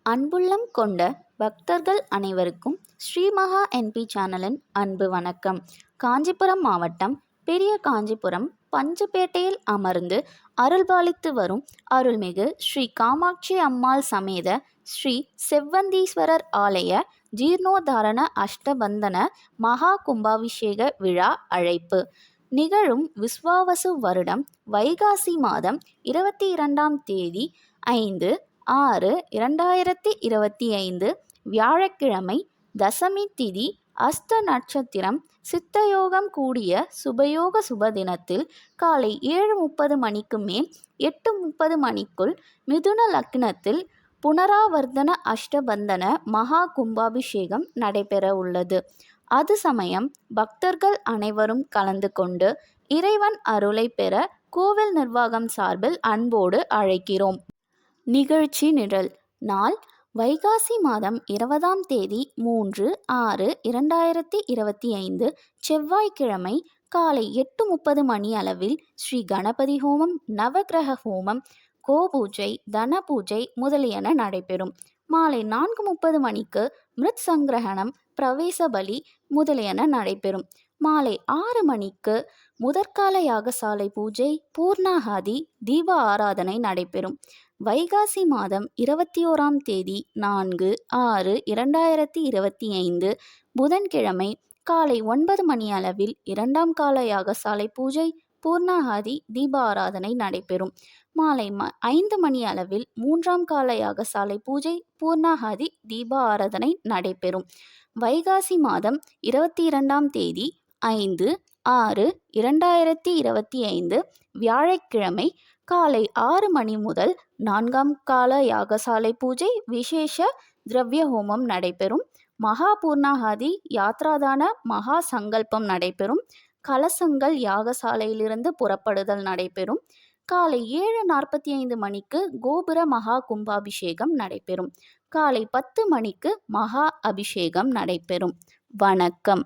அன்புள்ளம் கொண்ட பக்தர்கள் அனைவருக்கும் ஸ்ரீ மகா என்பி சேனலின் அன்பு வணக்கம். காஞ்சிபுரம் மாவட்டம் பெரிய காஞ்சிபுரம் பஞ்சுப்பேட்டையில் அமர்ந்து அருள்பாலித்து வரும் அருள்மிகு ஸ்ரீ காமாட்சி அம்மாள் சமேத ஸ்ரீ செவ்வந்தீஸ்வரர் ஆலய ஜீர்ணோத்தாரண அஷ்டபந்தன மகா கும்பாபிஷேக விழா அழைப்பு நிகழும் விஸ்வாவசு வருடம் வைகாசி மாதம் 22ஆம் தேதி 5/6/2025 வியாழக்கிழமை தசமி திதி அஸ்த நட்சத்திரம் சித்தயோகம் கூடிய சுபயோக சுபதினத்தில் காலை 7:30 மணிக்கு மேல் 8:30 மணிக்குள் மிதுன லக்னத்தில் புனராவர்த்தன அஷ்டபந்தன மகா கும்பாபிஷேகம் நடைபெற உள்ளது. அது சமயம் பக்தர்கள் அனைவரும் கலந்து கொண்டு இறைவன் அருளை பெற கோவில் நிர்வாகம் சார்பில் அன்போடு அழைக்கிறோம். நிகழ்ச்சி நிரல் நாள் வைகாசி மாதம் 20ஆம் தேதி 3/6/2025 செவ்வாய்க்கிழமை காலை 8:30 மணி அளவில் ஸ்ரீ கணபதி ஹோமம், நவக்கிரக ஹோமம், கோபூஜை, தன பூஜை முதலியன நடைபெறும். மாலை 4:30 மணிக்கு மிருத் சங்கிரகணம், பிரவேச பலி முதலியன நடைபெறும். மாலை 6 மணிக்கு முதற்கால யாகசாலை பூஜை, பூர்ணாகாதி, தீப ஆராதனை நடைபெறும். வைகாசி மாதம் 21ஆம் தேதி 4/6/2025 புதன்கிழமை காலை 9 மணி அளவில் 2ஆம் கால யாகசாலை பூஜை, பூர்ணாகாதி, தீப ஆராதனை நடைபெறும். மாலை 5 மணி அளவில் 3ஆம் கால யாகசாலை பூஜை, பூர்ணாகாதி, தீப ஆராதனை நடைபெறும். வைகாசி மாதம் 22ஆம் தேதி 5/6/2025 வியாழக்கிழமை காலை 6 மணி முதல் 4ஆம் கால யாகசாலை பூஜை, விசேஷ திரவிய ஹோமம் நடைபெறும். மகா பூர்ணாகாதி, யாத்ராதான மகா சங்கல்பம் நடைபெறும். கலசங்கள் யாகசாலையிலிருந்து புறப்படுதல் நடைபெறும். காலை 7:45 மணிக்கு கோபுர மகா கும்பாபிஷேகம் நடைபெறும். காலை 10 மணிக்கு மகா அபிஷேகம் நடைபெறும். வணக்கம்.